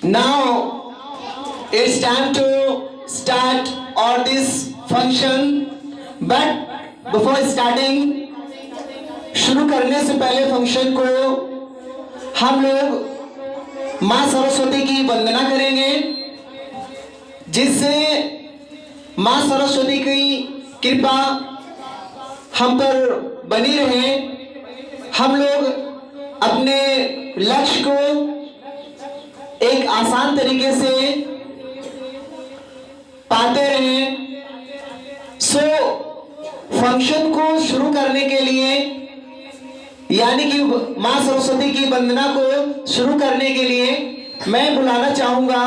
Now it's time to start all this function, but before starting, शुरू करने से पहले फंक्शन को हम लोग माँ सरस्वती की वंदना करेंगे, जिससे माँ सरस्वती की कृपा हम पर बनी रहे। हम लोग अपने लक्ष्य को एक आसान तरीके से पाते रहें। फंक्शन को शुरू करने के लिए यानी कि माँ सरस्वती की वंदना को शुरू करने के लिए मैं बुलाना चाहूंगा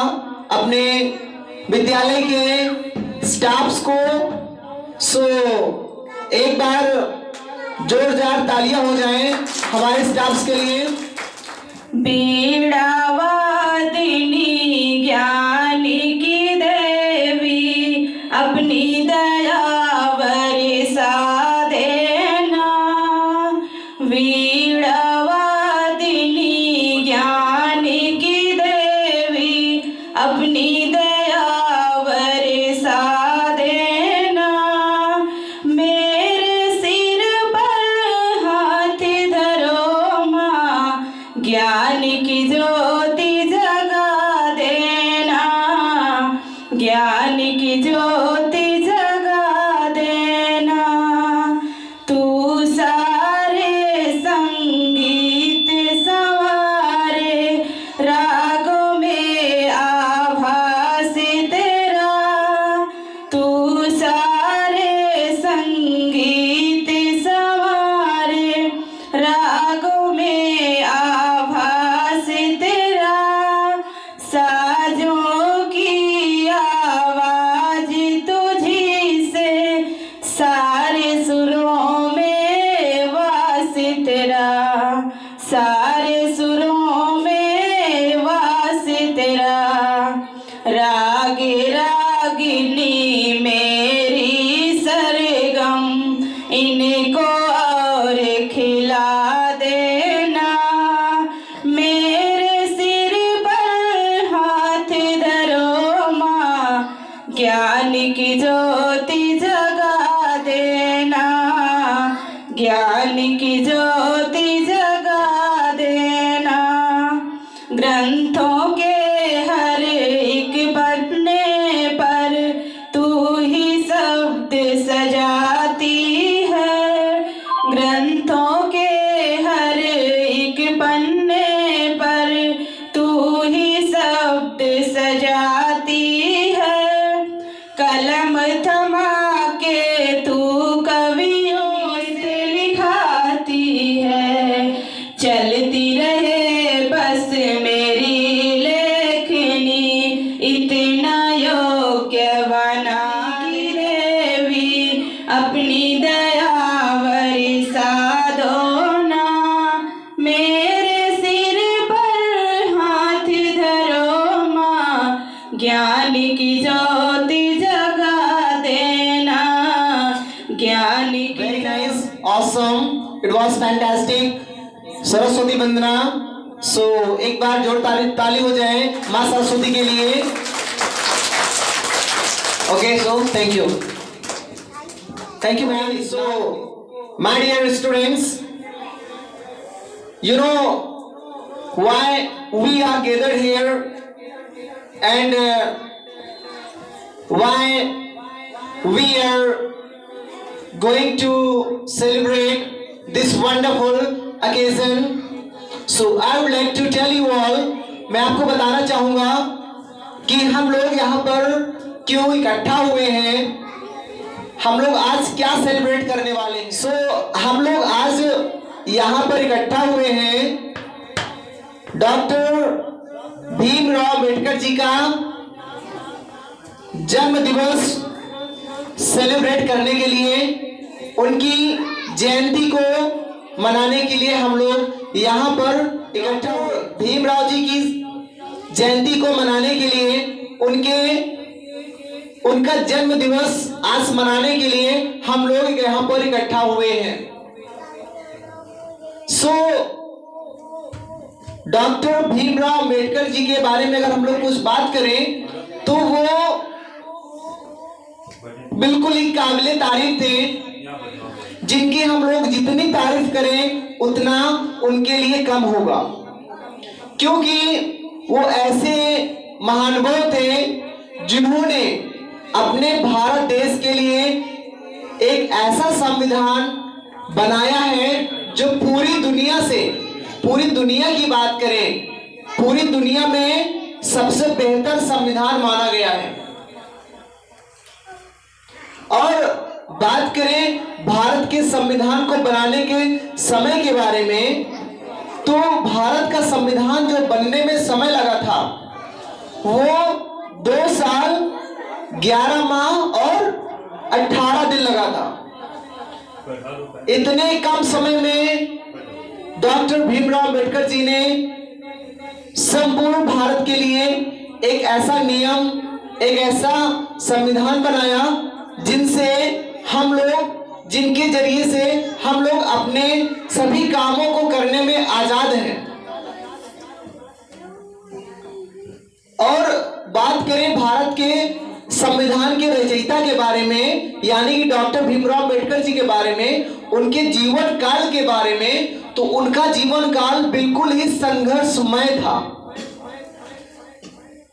अपने विद्यालय के स्टाफ्स को। एक बार जोरदार तालियां हो जाएं हमारे स्टाफ्स के लिए। बीड़ा वादिनी ज्ञान की देवी अपनी दया बरसा देना। बीड़ा वादिनी ज्ञान की देवी अपनी दया बरसा देना। मेरे सिर पर हाथ धरो माँ, ज्ञान की ज्योति जगा देना। ज्ञान की ज्योति जगा देना। तू सारे संगीत सवारे रागों में आभास तेरा। तू सारे संगीत सवारे रागों में आभास तेरा। साजों की आवाज तुझी से सारे सुरों में वास तेरा। सारे सुरों में वास तेरा। रागे रागिनी मेरी सरगम इनको और खिला देना। मेरे सिर पर हाथ धरो माँ, ज्ञान की ज्योति जगा देना। ज्ञान की ज्योति जगा देना। ग्रंथों के हर एक पन्ने पर तू ही शब्द सजाती है। ग्रंथों के हर एक पन्ने पर तू ही शब्द सजाती है। कलम थमा के तू कवियों से लिखाती है। चलती रहे बस मेरी लेखनी, इतना योग्य बना की देवी अपनी दया बरसा दो ना। मेरे सिर पर हाथ धरो माँ, ज्ञान की ज्योति जगा देना। ज्ञान की Very nice, awesome, it was fantastic. Saraswati वंदना। एक बार जोर ताली हो जाए माँ सरस्वती के लिए। Okay, thank you. Thank you, ma'am. My dear students, you know why we are gathered here and why we are going to celebrate this wonderful occasion. I would like to tell you all, मैं आपको बताना चाहूँगा कि हम लोग यहाँ पर क्यों इकट्ठा हुए हैं, हम लोग आज क्या सेलिब्रेट करने वाले हैं। हम लोग आज यहाँ पर इकट्ठा हुए हैं डॉक्टर भीमराव अंबेडकर जी का जन्म दिवस सेलिब्रेट करने के लिए, उनकी जयंती को मनाने के लिए हम लोग यहाँ पर इकट्ठा हुए। भीमराव जी की जयंती को मनाने के लिए, उनका जन्म दिवस आज मनाने के लिए हम लोग यहाँ पर इकट्ठा हुए हैं। डॉक्टर भीमराव अंबेडकर जी के बारे में अगर हम लोग कुछ बात करें तो वो बिल्कुल ही काबिले तारीफ थे, जिनकी हम लोग जितनी तारीफ करें उतना उनके लिए कम होगा, क्योंकि वो ऐसे महानुभाव थे जिन्होंने अपने भारत देश के लिए एक ऐसा संविधान बनाया है जो पूरी दुनिया की बात करें, पूरी दुनिया में सबसे बेहतर संविधान माना गया है। और बात करें भारत के संविधान को बनाने के समय के बारे में, तो भारत का संविधान जो बनने में समय लगा था वो 2 साल 11 माह और 18 दिन लगा था। इतने कम समय में डॉक्टर भीमराव अंबेडकर जी ने संपूर्ण भारत के लिए एक ऐसा नियम, एक ऐसा संविधान बनाया जिनके जरिए से हम लोग अपने सभी कामों को करने में आजाद हैं। और बात करें भारत के संविधान के रचयिता के बारे में, यानी कि डॉक्टर भीमराव अंबेडकर जी के बारे में, उनके जीवन काल के बारे में, तो उनका जीवन काल बिल्कुल ही संघर्षमय था,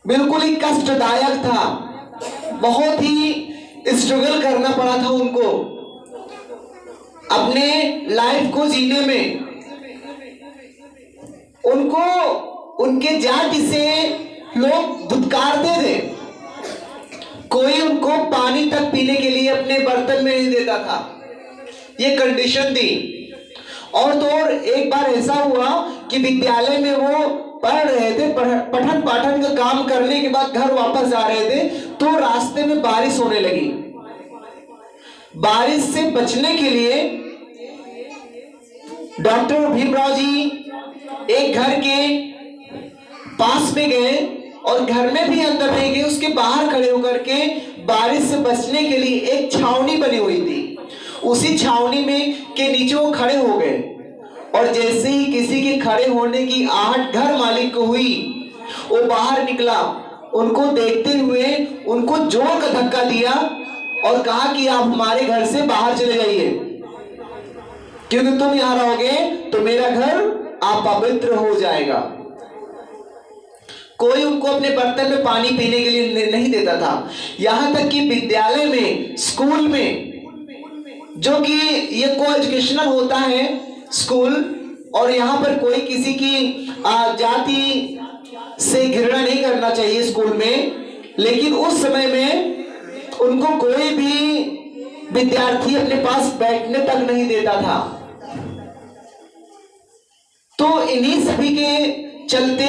बिल्कुल ही कष्टदायक था, बहुत ही स्ट्रगल करना पड़ा था उनको अपने लाइफ को जीने में। उनको उनके जाति से लोग धुतकारते थे, कोई उनको पानी तक पीने के लिए अपने बर्तन में नहीं देता था, ये कंडीशन थी। और तो और एक बार ऐसा हुआ कि विद्यालय में वो पढ़ रहे थे, पठन पाठन का काम करने के बाद घर वापस जा रहे थे, तो रास्ते में बारिश होने लगी। बारिश से बचने के लिए डॉक्टर भीमराव जी एक घर के पास में गए और घर में भी अंदर नहीं गए, उसके बाहर खड़े होकर के बारिश से बचने के लिए एक छावनी बनी हुई थी, उसी छावनी में के नीचे वो खड़े हो गए। और जैसे ही किसी के खड़े होने की आहट घर मालिक को हुई, वो बाहर निकला, उनको देखते हुए उनको जोर का धक्का दिया और कहा कि आप हमारे घर से बाहर चले जाइए, क्योंकि तुम यहां रहोगे तो मेरा घर अपवित्र हो जाएगा। कोई उनको अपने बर्तन में पानी पीने के लिए नहीं देता था। यहां तक कि विद्यालय में, स्कूल में, जो कि ये को एजुकेशनल होता है स्कूल, और यहाँ पर कोई किसी की जाति से घृणा नहीं करना चाहिए स्कूल में, लेकिन उस समय में उनको कोई भी विद्यार्थी अपने पास बैठने तक नहीं देता था। तो इन्हीं सभी के चलते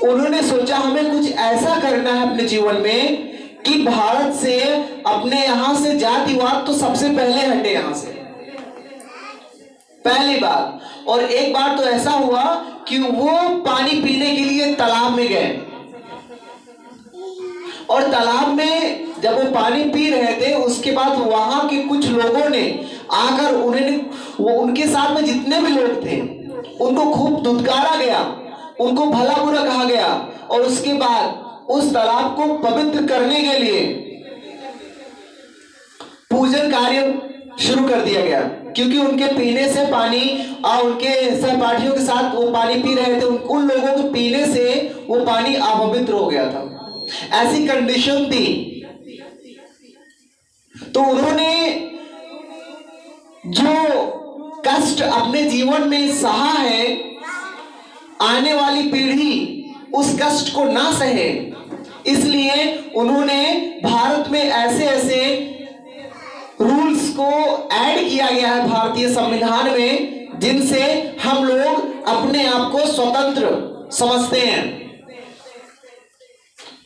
उन्होंने सोचा हमें कुछ ऐसा करना है अपने जीवन में कि भारत से, अपने यहां से जातिवाद तो सबसे पहले हटे यहां से, पहली बात। और एक बार तो ऐसा हुआ कि वो पानी पीने के लिए तालाब में गए, और तालाब में जब वो पानी पी रहे थे, उसके बाद वहां के कुछ लोगों ने आकर उनके साथ में जितने भी लोग थे उनको खूब धुतकारा गया, उनको भला बुरा कहा गया, और उसके बाद उस तालाब को पवित्र करने के लिए पूजन कार्य शुरू कर दिया गया, क्योंकि उनके पीने से पानी, और उनके सहपाठियों के साथ वो पानी पी रहे थे, उन लोगों के पीने से वो पानी अपवित्र हो गया था, ऐसी कंडीशन थी। तो उन्होंने जो कष्ट अपने जीवन में सहा है, आने वाली पीढ़ी उस कष्ट को ना सहे, इसलिए उन्होंने भारत में ऐसे ऐसे रूल्स को ऐड किया गया है भारतीय संविधान में, जिनसे हम लोग अपने आप को स्वतंत्र समझते हैं।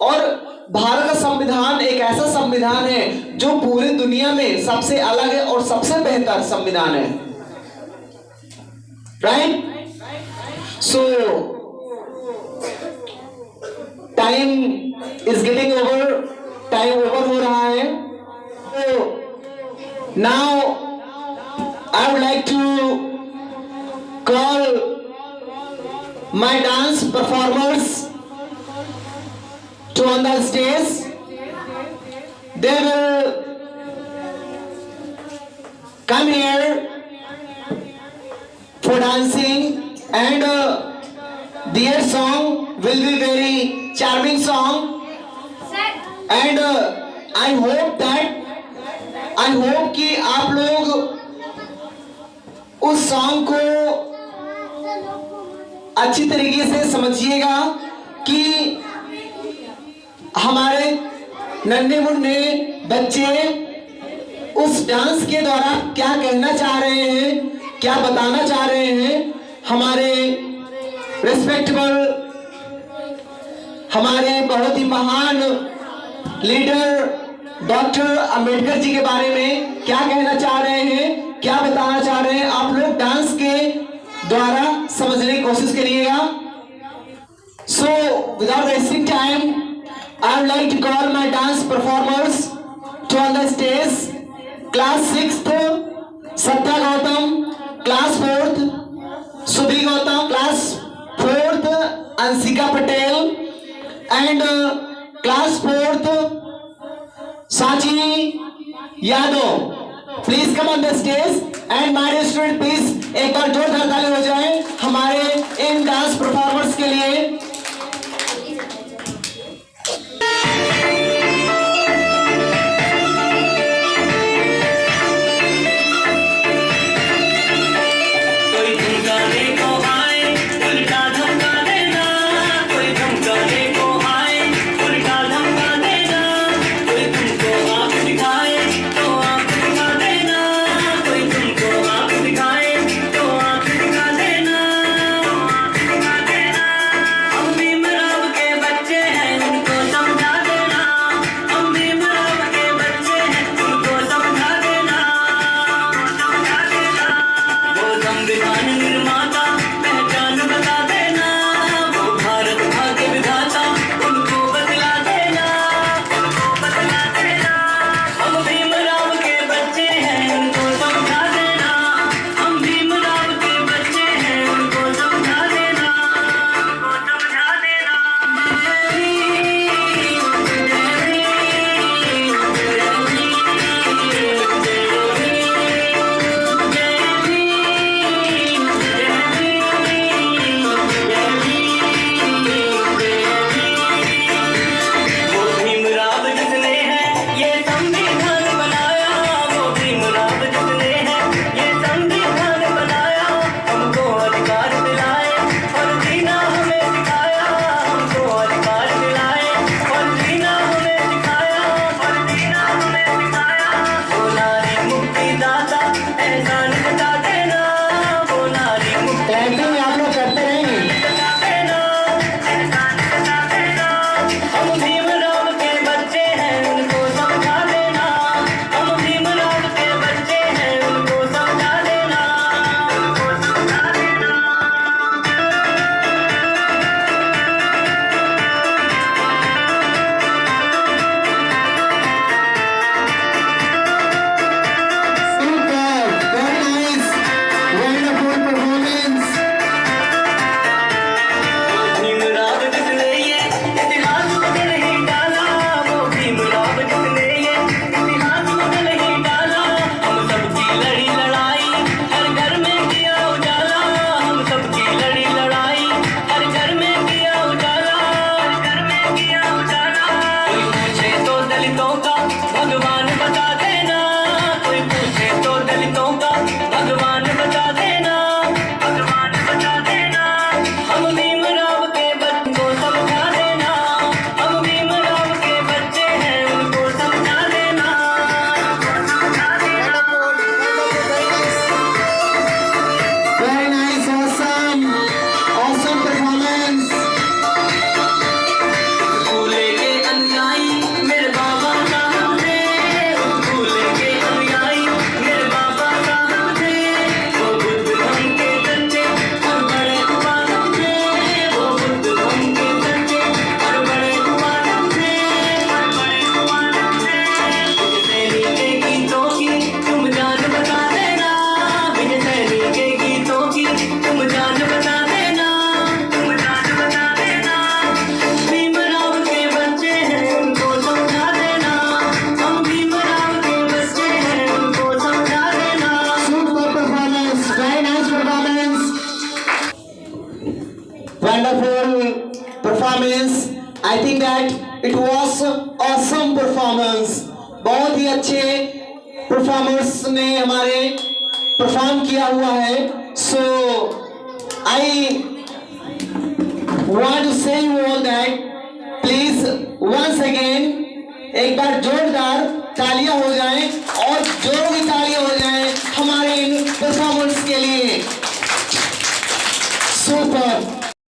और भारत का संविधान एक ऐसा संविधान है जो पूरी दुनिया में सबसे अलग है और सबसे बेहतर संविधान है, right? So time is getting over, time over हो रहा है। तो now I would like to call my dance performers to on the stage. They will come here for dancing, and their song will be very charming song, and I hope कि आप लोग उस song को अच्छी तरीके से समझिएगा कि हमारे नन्हे मुन्ने बच्चे उस डांस के द्वारा क्या कहना चाह रहे हैं, क्या बताना चाह रहे हैं। हमारे रिस्पेक्टेबल, हमारे बहुत ही महान लीडर डॉक्टर अंबेडकर जी के बारे में क्या कहना चाह रहे हैं, क्या बताना चाह रहे हैं, आप लोग डांस के द्वारा समझने की कोशिश करिएगा। So without wasting time, I would like to call my dance performers to on the stage. Class 6th Satya Gautam, class 4th Subhi Gautam, class 4th Anshika Patel, and class 4th Sachi Yadav. Please come on the stage and my dear student, please एक बार जोरदार ताली हो जाए हमारे इन dance performers के लिए। अब wonderful performance. I think that it was awesome performance. बहुत ही अच्छे performers ने हमारे perform किया हुआ है. So I want to say you all that please once again एक बार जोरदार तालियां हो जाएं और जोरों की तालियां हो जाएं हमारे इन परफॉर्मेंस के लिए. सुपर.